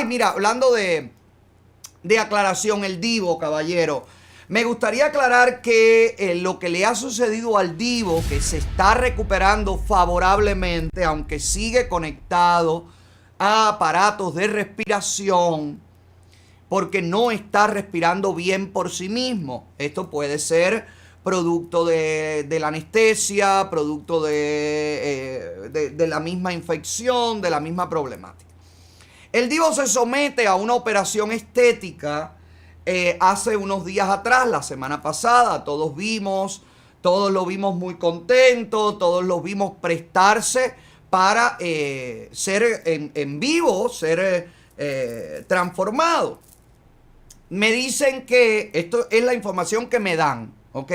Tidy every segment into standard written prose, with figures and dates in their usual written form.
mira, hablando de aclaración, el Divo, caballero. Me gustaría aclarar que lo que le ha sucedido al Divo, que se está recuperando favorablemente, aunque sigue conectado a aparatos de respiración, porque no está respirando bien por sí mismo. Esto puede ser producto de la anestesia, producto de la misma infección, de la misma problemática. El Divo se somete a una operación estética hace unos días atrás, la semana pasada. Todos lo vimos muy contento, todos lo vimos prestarse para ser en vivo, ser transformado. Me dicen que, esto es la información que me dan, ¿ok?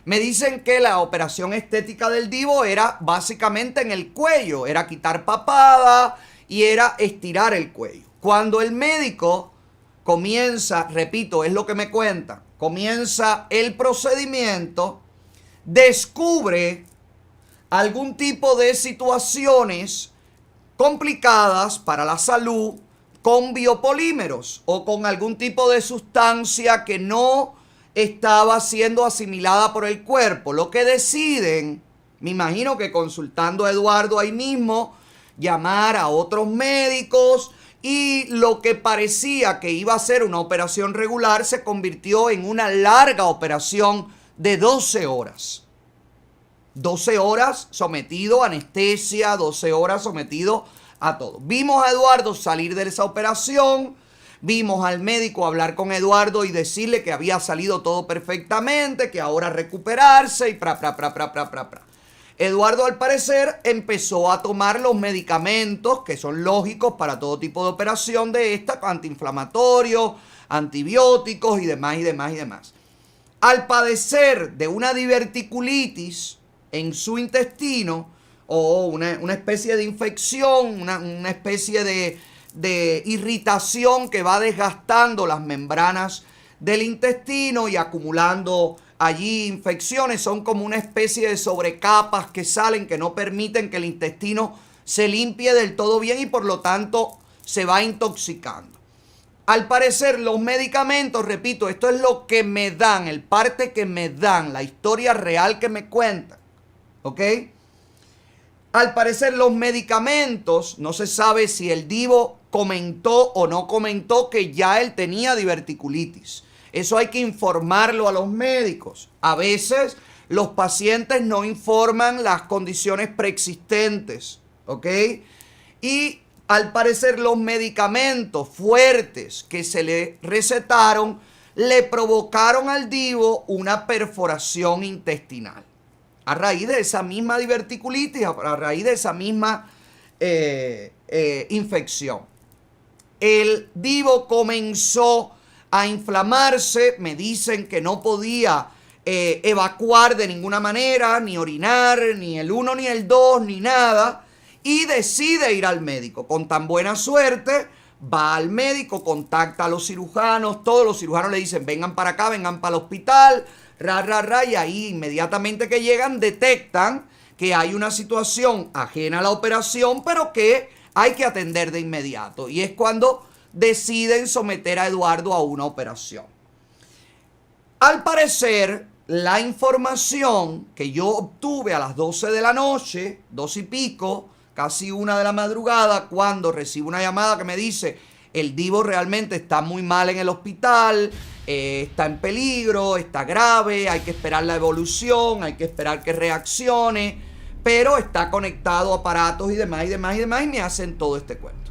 Me dicen que la operación estética del Divo era básicamente en el cuello, era quitar papada y era estirar el cuello. Cuando el médico comienza, repito, es lo que me cuentan, comienza el procedimiento, descubre algún tipo de situaciones complicadas para la salud con biopolímeros o con algún tipo de sustancia que no estaba siendo asimilada por el cuerpo. Lo que deciden, me imagino que consultando a Eduardo ahí mismo, llamar a otros médicos, y lo que parecía que iba a ser una operación regular se convirtió en una larga operación de 12 horas. 12 horas sometido a anestesia, 12 horas sometido a todo. Vimos a Eduardo salir de esa operación, vimos al médico hablar con Eduardo y decirle que había salido todo perfectamente, que ahora recuperarse y pra. Eduardo, al parecer, empezó a tomar los medicamentos que son lógicos para todo tipo de operación de esta, antiinflamatorios, antibióticos y demás. Al padecer de una diverticulitis en su intestino o una especie de infección, una especie de irritación que va desgastando las membranas del intestino y acumulando allí infecciones, son como una especie de sobrecapas que salen, que no permiten que el intestino se limpie del todo bien y por lo tanto se va intoxicando. Al parecer los medicamentos, repito, esto es lo que me dan, el parte que me dan, la historia real que me cuentan, ¿ok? Al parecer los medicamentos, no se sabe si el Divo comentó o no comentó que ya él tenía diverticulitis. Eso hay que informarlo a los médicos. A veces los pacientes no informan las condiciones preexistentes, ¿ok? Y al parecer los medicamentos fuertes que se le recetaron le provocaron al Divo una perforación intestinal. A raíz de esa misma diverticulitis, a raíz de esa misma infección. El Divo comenzó a inflamarse, me dicen que no podía evacuar de ninguna manera, ni orinar, ni el 1 ni el 2, ni nada, y decide ir al médico. Con tan buena suerte, va al médico, contacta a los cirujanos, todos los cirujanos le dicen, vengan para acá, vengan para el hospital, y ahí inmediatamente que llegan detectan que hay una situación ajena a la operación, pero que hay que atender de inmediato, y es cuando deciden someter a Eduardo a una operación. Al parecer, la información que yo obtuve a las 12 de la noche, 2 y pico, casi 1 de la madrugada, cuando recibo una llamada que me dice, el Divo realmente está muy mal en el hospital, está en peligro, está grave, hay que esperar la evolución, hay que esperar que reaccione, pero está conectado a aparatos y demás, y me hacen todo este cuento.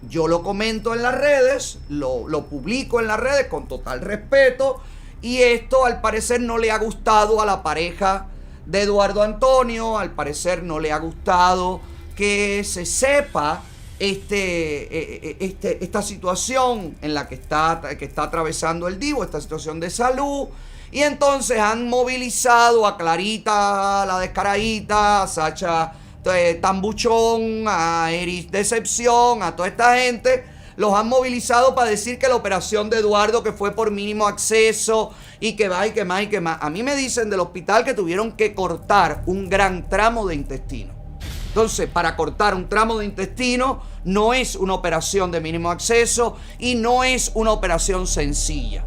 Yo lo comento en las redes, lo publico en las redes con total respeto, y esto al parecer no le ha gustado a la pareja de Eduardo Antonio, al parecer no le ha gustado que se sepa esta situación en la que está atravesando el Divo, esta situación de salud, y entonces han movilizado a Clarita la Descaradita, a Sacha Tambuchón, a Eris Decepción, a toda esta gente, los han movilizado para decir que la operación de Eduardo, que fue por mínimo acceso y que va y que más. A mí me dicen del hospital que tuvieron que cortar un gran tramo de intestino. Entonces, para cortar un tramo de intestino no es una operación de mínimo acceso y no es una operación sencilla.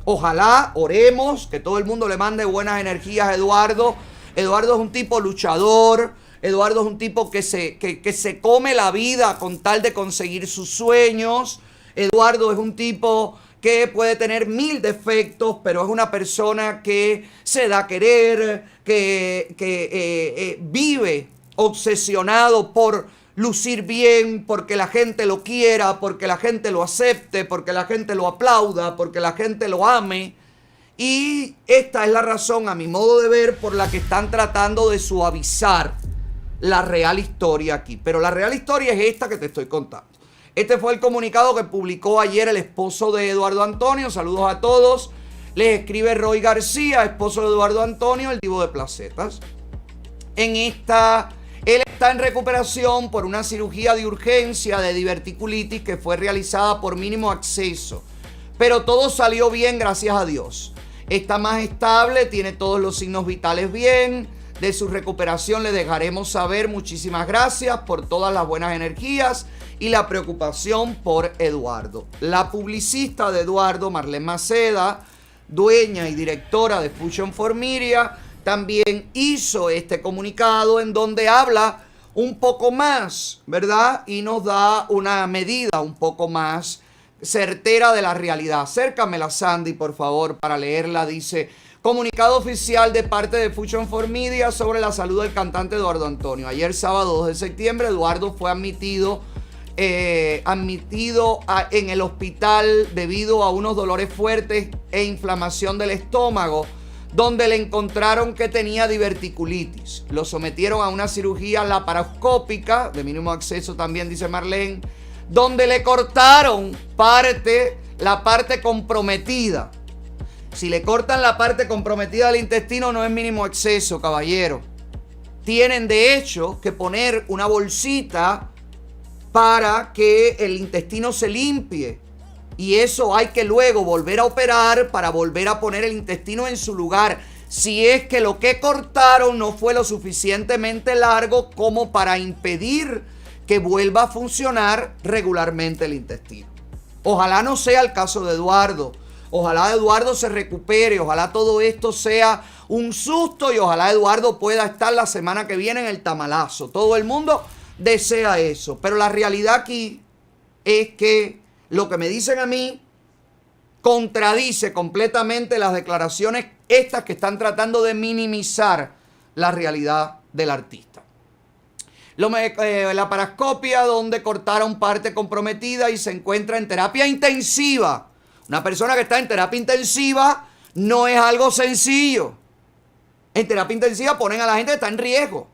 Ojalá, oremos, que todo el mundo le mande buenas energías a Eduardo. Eduardo es un tipo luchador. Eduardo es un tipo que se come la vida con tal de conseguir sus sueños. Eduardo es un tipo que puede tener 1000 defectos, pero es una persona que se da a querer, que vive obsesionado por lucir bien, porque la gente lo quiera, porque la gente lo acepte, porque la gente lo aplauda, porque la gente lo ame. Y esta es la razón, a mi modo de ver, por la que están tratando de suavizar la real historia aquí. Pero la real historia es esta que te estoy contando. Este fue el comunicado que publicó ayer el esposo de Eduardo Antonio. Saludos a todos. Les escribe Roy García, esposo de Eduardo Antonio, el divo de placetas. Él está en recuperación por una cirugía de urgencia de diverticulitis que fue realizada por mínimo acceso. Pero todo salió bien, gracias a Dios. Está más estable, tiene todos los signos vitales bien. De su recuperación le dejaremos saber. Muchísimas gracias por todas las buenas energías y la preocupación por Eduardo. La publicista de Eduardo, Marlene Maceda, dueña y directora de Fusion for Media, también hizo este comunicado en donde habla un poco más, ¿verdad? Y nos da una medida un poco más certera de la realidad. Acércamela, Sandy, por favor, para leerla. Dice: comunicado oficial de parte de Fusion for Media sobre la salud del cantante Eduardo Antonio. Ayer, sábado 2 de septiembre, Eduardo fue admitido en el hospital debido a unos dolores fuertes e inflamación del estómago, donde le encontraron que tenía diverticulitis. Lo sometieron a una cirugía laparoscópica, de mínimo acceso también, dice Marlene, donde le cortaron la parte comprometida. Si le cortan la parte comprometida del intestino, no es mínimo acceso, caballero. Tienen de hecho que poner una bolsita para que el intestino se limpie. Y eso hay que luego volver a operar para volver a poner el intestino en su lugar. Si es que lo que cortaron no fue lo suficientemente largo como para impedir que vuelva a funcionar regularmente el intestino. Ojalá no sea el caso de Eduardo. Ojalá Eduardo se recupere. Ojalá todo esto sea un susto y ojalá Eduardo pueda estar la semana que viene en el tamalazo. Todo el mundo desea eso. Pero la realidad aquí es que lo que me dicen a mí contradice completamente las declaraciones estas que están tratando de minimizar la realidad del artista. La parascopia, donde cortaron parte comprometida y se encuentra en terapia intensiva. Una persona que está en terapia intensiva no es algo sencillo. En terapia intensiva ponen a la gente que está en riesgo.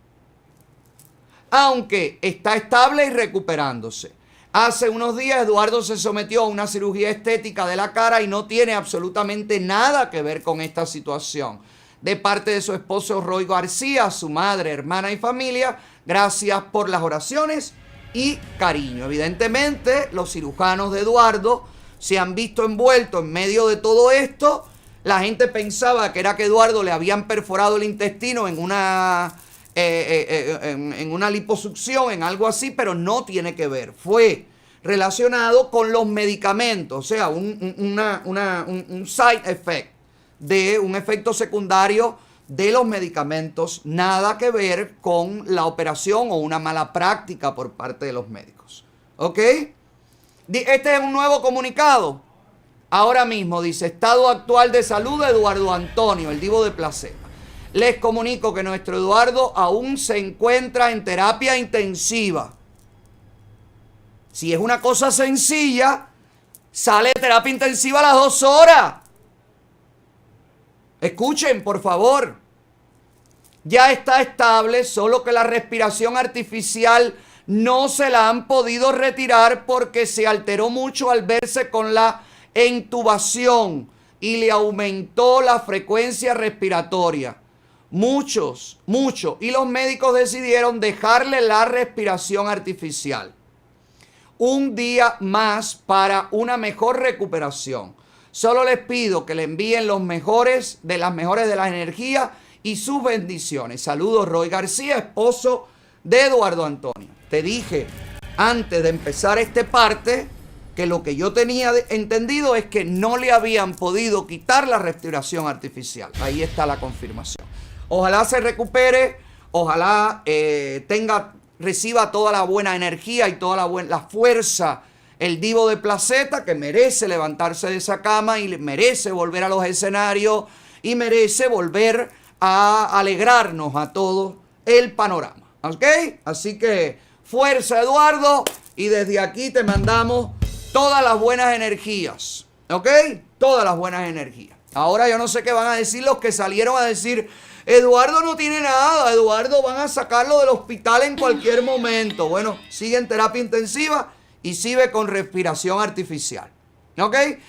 Aunque está estable y recuperándose. Hace unos días Eduardo se sometió a una cirugía estética de la cara y no tiene absolutamente nada que ver con esta situación. De parte de su esposo Roy García, su madre, hermana y familia, gracias por las oraciones y cariño. Evidentemente, los cirujanos de Eduardo se han visto envueltos en medio de todo esto. La gente pensaba que era que Eduardo le habían perforado el intestino en una liposucción, en algo así, pero no tiene que ver. Fue relacionado con los medicamentos, o sea, un side effect, de un efecto secundario de los medicamentos, nada que ver con la operación o una mala práctica por parte de los médicos. ¿Ok? Este es un nuevo comunicado. Ahora mismo dice: estado actual de salud de Eduardo Antonio, el divo de placeta. Les comunico que nuestro Eduardo aún se encuentra en terapia intensiva. Si es una cosa sencilla, sale de terapia intensiva a las 2 horas. Escuchen, por favor. Ya está estable, solo que la respiración artificial no se la han podido retirar porque se alteró mucho al verse con la intubación y le aumentó la frecuencia respiratoria. Mucho. Y los médicos decidieron dejarle la respiración artificial. Un día más para una mejor recuperación. Solo les pido que le envíen las mejores de las energías y sus bendiciones. Saludos, Roy García, esposo de Eduardo Antonio. Te dije antes de empezar este parte que lo que yo tenía entendido es que no le habían podido quitar la respiración artificial. Ahí está la confirmación. Ojalá se recupere, ojalá reciba toda la buena energía y toda la fuerza el Divo de Placeta, que merece levantarse de esa cama y merece volver a los escenarios y merece volver a alegrarnos a todo el panorama. ¿Ok? Así que fuerza, Eduardo, y desde aquí te mandamos todas las buenas energías. ¿Ok? Todas las buenas energías. Ahora yo no sé qué van a decir los que salieron a decir: Eduardo no tiene nada, Eduardo van a sacarlo del hospital en cualquier momento. Bueno, sigue en terapia intensiva y sigue con respiración artificial. ¿Ok?